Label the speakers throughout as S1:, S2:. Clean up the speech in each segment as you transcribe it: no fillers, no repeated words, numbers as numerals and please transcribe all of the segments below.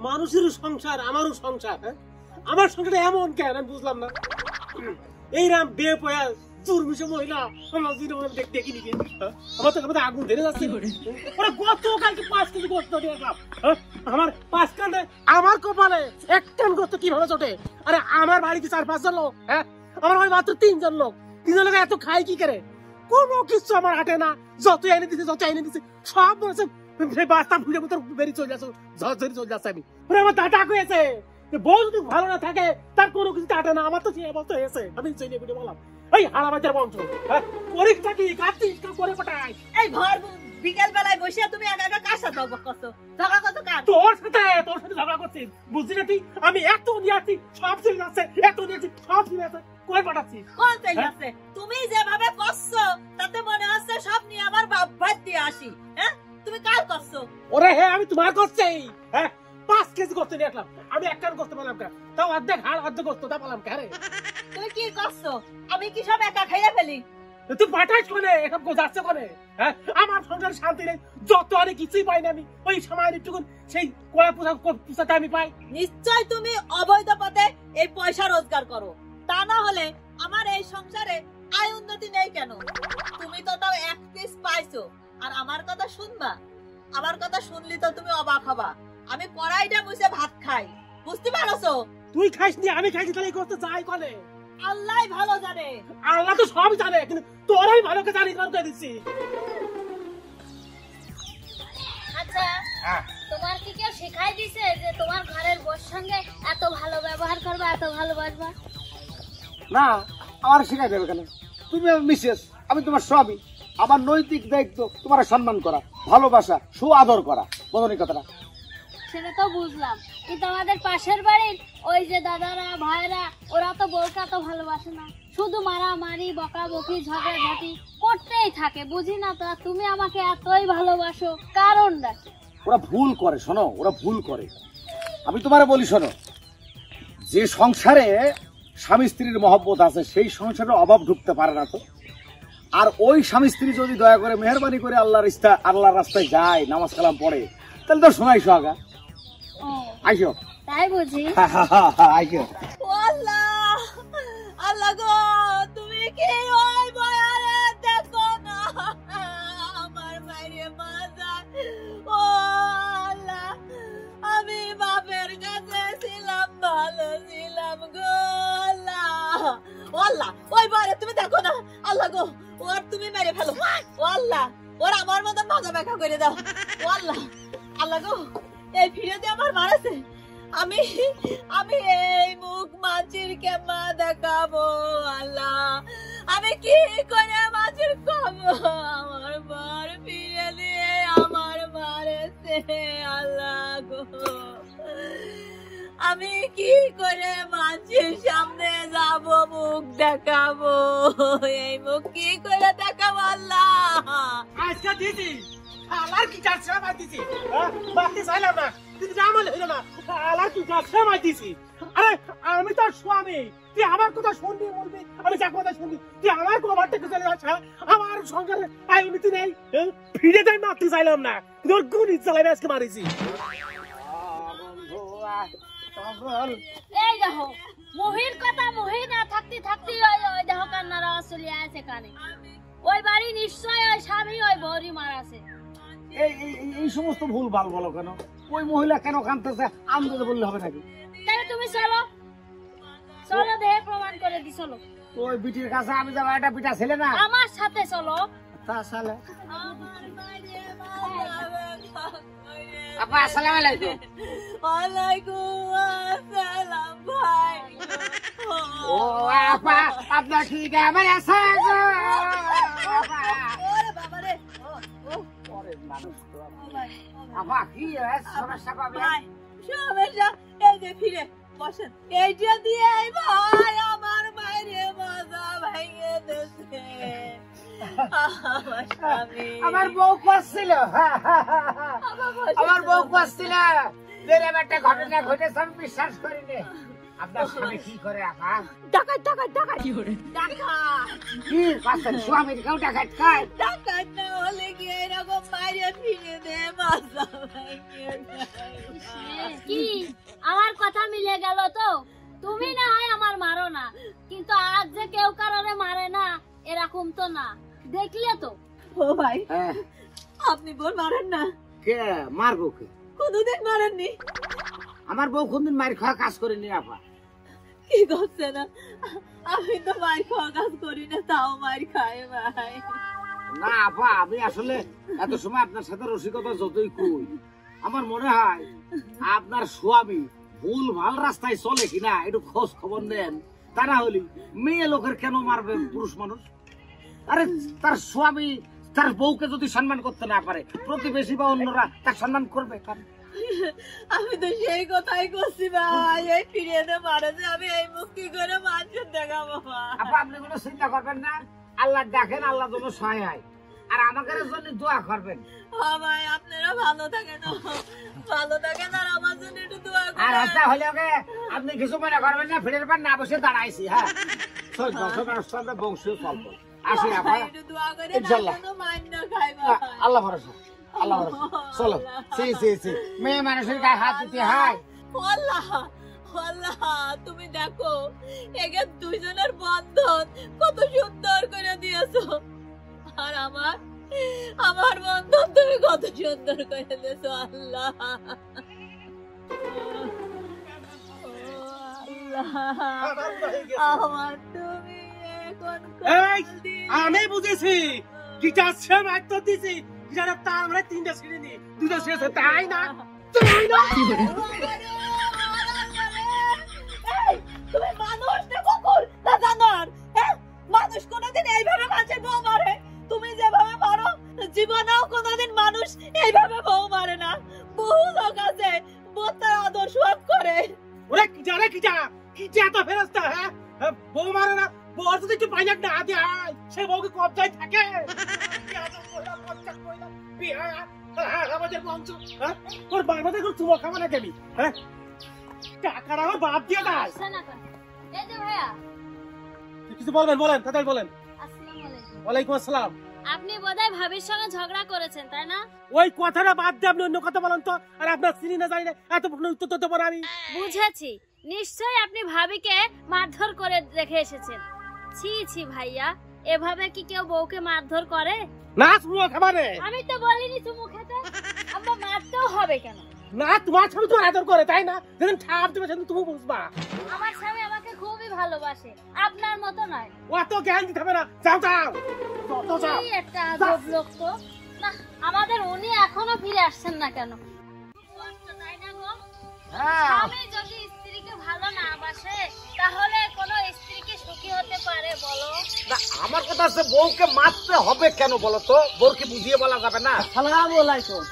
S1: মানুষেরও সংসার, আমারও সংসার। হ্যাঁ, আমার সংসারটা এমন কেন আমি বুঝলাম না। এইরাম বেপয়া চুরমিশে মহিলা দেখিনি, আমার তো আগুন ধরে যাচ্ছে। গতকালকে 5 কেজি গোস্ত দিয়েছিলাম, আমার 5 কানে আমার কপালে 1 টন গোস্ত কিভাবে চটে? আরে আমার বাড়িতে 4-5 জন লোক, হ্যাঁ আমার বাড়ি মাত্র 3 জন লোক, 3 জন লোক এত খাই কি করে? কোনো কিছু আমার হাটে না, যত এনে দিচ্ছে সব বলছে বাস্তা ফুটে মতো বেরিয়ে চলে যাচ্ছে, ঝরঝরি চলে যাচ্ছে। আমি আমার দাঁটা হয়েছে, বউ যদি ভালো না থাকে তার কোনো কিছু কাটে না। আমার তো সেই অবস্থা হয়েছে, আমি চলে বুঝে বললাম এই হারাবাজার বংশ, পরীক্ষা কি কাটছিস করে পাঠাই।
S2: এই ভর বিকেল বেলায় বসে তুমি একা একা কার সাথে ঝগড়া করছো? ঝগড়া করছো কার?
S1: তোর সাথে ঝগড়া করছিস, বুঝলি না তুই? আমি এত নিয়ে আসছি সব চলে যাচ্ছে, এত নিয়েছি সব চলে যাচ্ছে, কই পাঠাচ্ছি?
S2: কোন চলে যাচ্ছে? তুমি যেভাবে করছো তাতে মনে হচ্ছে সব নিয়ে আমার বাপ ভাত দিয়ে আসি। হ্যাঁ, তুমি কার করছো?
S1: ওরে হ্যাঁ, আমি তোমার করছি। হ্যাঁ, 5 কেজি করতে নিয়ে আসলাম, আমি 1 কান করতে পারলাম কে? তাও অর্ধেক হাড় অর্ধেক করতে তা পারলাম কে?
S2: তুমি কি করছো? আমি কি সব একা খাইয়ে ফেলি?
S1: তুই পাঠাস কোনে, এসব যাচ্ছে কোনে? হ্যাঁ, আমার সংসার শান্তি নেই, যত অনেক কিছুই পাই না আমি, ওই সময় একটু সেই কড়া পোশাকটা আমি পাই।
S2: নিশ্চয় তুমি অবৈধ পথে এই পয়সা রোজগার করো, তা না হলে আমার এই সংসারে আয় উন্নতি নেই কেন? তুমি তো তাও 1 পিস পাইছো, আর আমার কথা শুনবা? আমার কথা শুনলি তো তুমি অবাক হবা। আমি কড়াইটা মুছে ভাত খাই, বুঝতে পারছো?
S1: তুই খাইস নি, আমি খাইছি, তাহলে করতে যাই কোনে?
S2: আল্লাহ ভালো জানে।
S1: আল্লাহ তো সব জানে, কিন্তু তোরাই ভালো করে জানিস করে দিচ্ছি।
S3: আচ্ছা, তোমার কি কেউ শেখাই দিছে যে তোমার ঘরের বউর সঙ্গে এত ভালো ব্যবহার করবা, এত ভালোবাসবা?
S4: না, আমার শেখাই দেবে কেন? তুমি মিসেস, আমি তোমার স্বামী, আমার নৈতিক দায়িত্ব তোমার সম্মান করা, ভালোবাসা, সুআদর করা। বোঝনি কথাটা?
S3: সেটা তো বুঝলাম, কিন্তু আমাদের পাশের বাড়ির ওই যে দাদারা ভাইরা, ওরা তো বউকে এত ভালোবাসে না, শুধু মারামারি বকাবকি ঝগড়াঝাটি করতেই থাকে। বুঝি না তো, তুমি আমাকে এতই ভালোবাসো, কারণটা?
S4: ওরা ভুল করে, শোনো, ওরা ভুল করে। আমি তোমারে বলি শোনো, যে সংসারে স্বামী স্ত্রীর মহব্বত আছে সেই সংসারে অভাব ঢুকতে পারে না তো। আর ওই স্বামী স্ত্রী যদি দয়া করে মেহরবানি করে আল্লাহর রাস্তায় যায়, নামাজ কালাম পড়ে, তাহলে তো শোনাই সোহাগা। আইসো,
S3: তাই বুঝি?
S4: আইসো।
S2: আল্লাহ আল্লাহ গো, তুমি কি ওই বয়ারে দেখো না আমার মায়ের মাজার? ও আল্লাহ, আমি বাপের কাছে ছিলাম, ভালো ছিলাম গো আল্লাহ। ও আল্লাহ, ওই বয়ারে তুমি দেখো না। আল্লাহ গো, ওর তুমি মেরে ফেলো। ও আল্লাহ, ওর আমার মতন ভাজা ব্যাখ্যা করে দাও। ও আল্লাহ, আল্লাহ গো, এই ফিরে দিয়ে আমার মারাছে। আমি আমি এই মুখ মাছির কেমা দেখাবো আল্লাহ? আমি কি করে মাছির খাবো? আমার মার ফিরে দিয়ে আমার মারেছে আল্লাহ গো। আমি কি করে মাছির সামনে যাব, মুখ দেখাবো? এই মুখ কি করে দেখাবো আল্লাহ?
S1: আজকে দিদি আলার কি চার সময় দিছি, বাকি চাইলাম না, কিন্তু জামাল হইল না, আলার কি চার সময় দিছি। আরে আমি তোর স্বামী, তুই আমার কথা শুনবি, বলবি আমি যা কথা শুনবি, তুই আমার কবার থেকে চলে যাচ্ছ। আমার সংসারে আয় উন্নতি নেই, ফিরে যাই মারতে চাইলাম না, তোর গুলি চালাইবে আজকে মারিছি।
S3: এই দেখো, মহির কথা মহি না থাকতে থাকতে ওই দেখো কান্নারা চলে আসে কানে। ওই বাড়ি নিশ্চয় ওই স্বামী ওই বউরি মারাছে।
S4: এই সমস্ত ভুল ভাল বলো কেন? ওই মহিলা কেন কাঁদতেছে আন্দাজে বললে হবে নাকি?
S3: তাহলে তুমি চলো, চলো দেহে প্রমাণ করে দি। চলো
S4: ওই বিটির কাছে আমি যাবো, একটা বিটা ছেলে না
S3: আমার সাথে চলো।
S4: তা সালে
S2: আপা আসসালামু আলাইকুম। ওয়ালাইকুম আসসালাম ভাই।
S4: ও আপা, আপনার কি কেমন আছে গো?
S2: ওরে বাবা রে,
S4: ওরে মানুষ তো আপা, কি সমস্যা পাবে?
S2: ভাই সমস্যা এই যে ফিরে বসেন, এইটা দিয়ে ভাই আমার মায়ের মাজা ভেঙে দিয়েছে।
S4: আমার বউ করছিল, আমার বউ করছিল, একটা ঘটনা ঘটেছে, আমি বিশ্বাস করিনি। আপনার স্বামী কি করে আপা?
S2: ডাকাত ডাকাত ডাকাত কি করে? ডাকাত
S4: কি পাচ্ছেন? স্বামীর কেউ ডাকাত খায়?
S2: ডাকাত না হলে কি এরকম মায়ের ফিরে দে মাজা ভেঙে দেয়?
S3: কি কথা মিলে গেল তো। তুমি না হয় আমার মারো না, কিন্তু আজ যে কেউ কারোরে মারে না এরকম তো না, দেখলে তো।
S2: ও ভাই,
S4: হ্যাঁ,
S2: আপনি বোন মারেন না?
S4: কে মারবো? কে?
S2: কোনদিন মারেননি?
S4: আমার বউ কোনদিন মার খাওয়া কাজ করেনি আপা।
S2: কি করছে না? আমি তো মার খাওয়া কাজ করি না, তাও মার খায় ভাই।
S4: না আপা, আমি আসলে এত সময় আপনার সাথে রসিকতা যতই কই, আমার মনে হয় আপনার স্বামী ভুল ভাল রাস্তায় চলে কিনা একটু খোঁজ খবর নেন। তা না হলে মেয়ে লোকের কেন মারবে পুরুষ মানুষ? আরে তার স্বামী তার বউকে যদি সম্মান করতে না পারে, প্রতিবেশী বা অন্যরা তার সম্মান করবে কেন?
S2: আমি তো সেই কথাই করছি ভাই, এই ফিরিয়ে দে মারে যে আমি এই মুখ কি করে মানুষের দেখাবো ভাই।
S4: আপা আপনি কোনো চিন্তা করবেন না, আল্লাহ ডাকেন, আল্লাহ যেন সহায় হয়, আর আমাদের জন্য দোয়া করবেন।
S2: হ্যাঁ ভাই, আপনারা ভালো থাকেন, ভালো থাকেন, আর আমার জন্য একটু দোয়া
S4: আর
S2: করেন।
S4: আচ্ছা হলে আপনি কিছু মনে করবেন না, ফিরে না বসে দাঁড়াইছি। হ্যাঁ, আমরা বংশীয় চলব। আসি আপা,
S2: ভাই, একটু দোয়া করেন, আর
S4: ইনশাআল্লাহ।
S2: যেন মাইন না খাই ভাই।
S4: আল্লাহ ভরসা, আল্লাহ ভরসা। চলো, মেয়ে মানুষের গায়ে হাত দিতে হয়।
S2: আল্লাহ আল্লাহ, তুমি দেখো একে দুইজনের বন্ধন কত সুন্দর করে দিয়েছো, আর আমার বন্ধন তুমি কত সুন্দর করে দিয়েছো। আল্লাহ আমার তুমি এখন
S1: এই, আমি বুঝেছি গিটার সেম একদম দিছি, গিটারের তার মানে 3টা ছিঁড়ে নি, 2টা ছিঁড়েছে, তাই না? তাই না?
S2: এই, তুমি মানুষ না কুকুর না জানোয়ার? হ্যাঁ, মানুষ কোনোদিন এইভাবে মানুষের বউ মারে? তুমি যেভাবে মারো জীবনেও কোনোদিন মানুষ এইভাবে বউ মারে না। বহু লোক আছে বোতার আদর সব করে।
S1: ওরে কিটা তো ফেরস্তা, হ্যাঁ? বউ মারে না, বউ যদি একটু পাইনাক না হাতে আয়, সে বউকে কবজায় থাকে। আমাদের বংশ, হ্যাঁ? ওর বাবাদের কোনো চুমো খাবো না কেবি, হ্যাঁ? টাকার আমার বাপ দিয়ে দেয়।
S3: আসছে না কেন? এই যে ভাইয়া,
S1: কিছু বলবেন, বলেন, তাড়াতাড়ি বলেন।
S3: আসসালামু আলাইকুম।
S1: ওয়ালাইকুম আসসালাম।
S3: আপনি বোধহয় ভাবির সঙ্গে ঝগড়া করেছেন, তাই না?
S1: ওই কথাটা বাদ দিয়ে আপনি অন্য কথা বলেন তো। আর আপনার চিনি না জানি না, এত উত্তর দিতে পারো আমি?
S3: বুঝেছি, নিশ্চয়ই আপনি ভাবিকে মারধর করে রেখে এসেছেন। ছি ছি ভাইয়া, এভাবে কি কেউ বউকে মারধর করে?
S1: না চুমো খাবারে,
S3: আমি তো বলিনি চুমু খেতে। আমরা মারতেও হবে কেন?
S1: না তোমার স্বামী তো আদর করে, তাই না? যেদিন ঠাপ দেবে সেদিন তুমি বুঝবা।
S3: আমার স্বামী আমাকে খুবই ভালোবাসে, আপনার মতো নয়।
S1: অত জ্ঞান দিতে হবে না, যাও যাও যত যাও।
S3: কি একটা আজব লোক তো। না, আমাদের উনি এখনো ফিরে আসছেন না কেন? কষ্ট, তাই না গো?
S4: হ্যাঁ,
S3: স্বামী যদি স্ত্রীকে ভালো না বাসে, তাহলে কোন স্ত্রী কি সুখী হতে পারে বলো?
S4: না আমার কথা আছে, বউকে মারতে হবে কেন বলো তো? বউ কি বুঝিয়ে বলা যাবে না?
S1: আসসালামু আলাইকুম।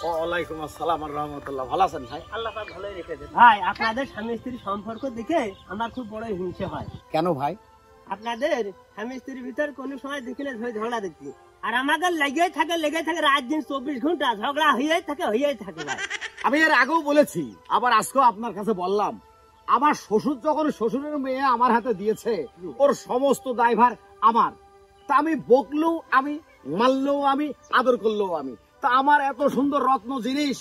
S4: ওয়ালাইকুম আসসালাম আর রাহমাতুল্লাহ। ভালো আছেন ভাই?
S1: আল্লাহ পাক ভালোই রেখেছেন। ভাই, আপনাদের স্বামী স্ত্রীর সম্পর্ক দেখে আমার খুব বড় হিংসে হয়।
S4: কেন ভাই?
S1: আপনাদের স্বামী স্ত্রীর ভিতর কোনো সময় দেখি না ঝগড়া দেখি, আর আমাদের লেগে থাকে রাত দিন 24 ঘন্টা ঝগড়া হয়েই থাকে ভাই।
S4: আমি এর আগেও বলেছি, আবার আজকেও আপনার কাছে বললাম, আমার শ্বশুর যখন শ্বশুরের মেয়ে আমার হাতে দিয়েছে, ওর সমস্ত দায়ভার আমার। তা আমি বকলেও আমি, মারলেও আমি, আদর করলেও আমি। তা আমার এত সুন্দর রত্ন জিনিস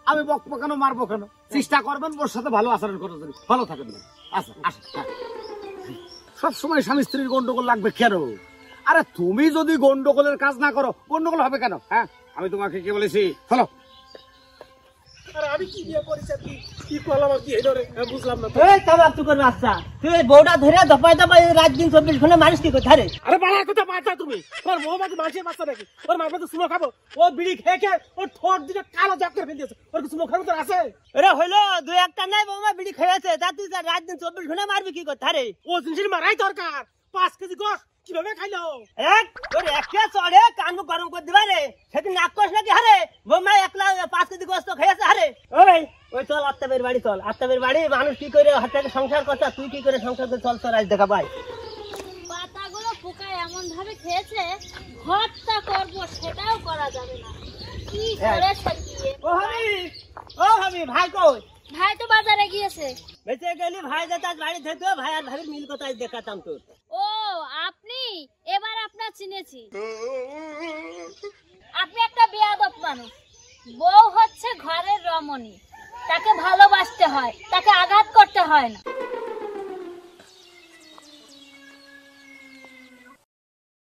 S4: আমি বকবো কেন, মারবো কেন? চেষ্টা করবেন ওর সাথে ভালো আচরণ করার জন্য। ভালো থাকেন। আচ্ছা আচ্ছা, সব সময় স্বামী স্ত্রীর গন্ডগোল লাগবে কেন? আরে তুমি যদি গন্ডগোলের কাজ না করো, গন্ডগোল হবে কেন? হ্যাঁ, আমি তোমাকে কি বলেছি? চলো।
S1: আরে আমি কি বিয়ে করেছি, কি করলাম, কি এই ধরে বুঝলাম না তো।
S5: এই তামাক তুকের বাচ্চা, তুই এই বউটা ধরে দপায় দপায় রাত দিন 24 ঘন্টা মানুষ কি করে ধারে?
S1: আরে বাড়ার কথা বাড়তা তুমি। ওর মোহাম্মদ মানুষের বাচ্চা নাকি? ওর মারবে তো সুমো খাবো? ও বিড়ি খেয়ে ওর ঠোঁট দিকে কালো জাপ করে ফেল দিয়েছে। ওর কি সুমো খাবো তো আছে?
S5: এরা হইলো দুই একটা নাই বৌমা বিড়ি খেয়েছে, তা তুই রাত দিন 24 ঘন্টা মারবি কি করে ধারে?
S1: ও জিনিসের মারাই দরকার। 5 কেজি গোশ কিভাবে খাইলো?
S5: এক তোর একটা চড়ে কান গরম করে দিবা রে, সেদিন নাক কষ নাকি হারে বৌমা একলা 5 কেজি গোস্ত খেয়েছে হারে। ওই ওই চল আত্মাবের বাড়ি, চল আত্মাবের বাড়ি। মানুষ কি করে হাতে সংসার করছে, তুই কি করে সংসার করে চল, চল আজ দেখা ভাই।
S3: পাতাগুলো পোকায় এমন ভাবে খেয়েছে, ঘরটা করবো সেটাও করা যাবে না। কি করেছে কি?
S5: ও ভাবি, ভাই কই?
S3: ভাই তো বাজারে গিয়েছে।
S5: বেঁচে গেলি, ভাই যেতে আজ বাড়ি থেকে ভাই আর ভাবির মিল কথা আজ দেখাতাম তোর।
S3: ও আপনি, এবার আপনার চিনেছি। আপনি একটা বেয়াদব মানুষ। বউ হচ্ছে ঘরের রমণী, তাকে ভালোবাসতে হয়, তাকে আঘাত করতে হয় না।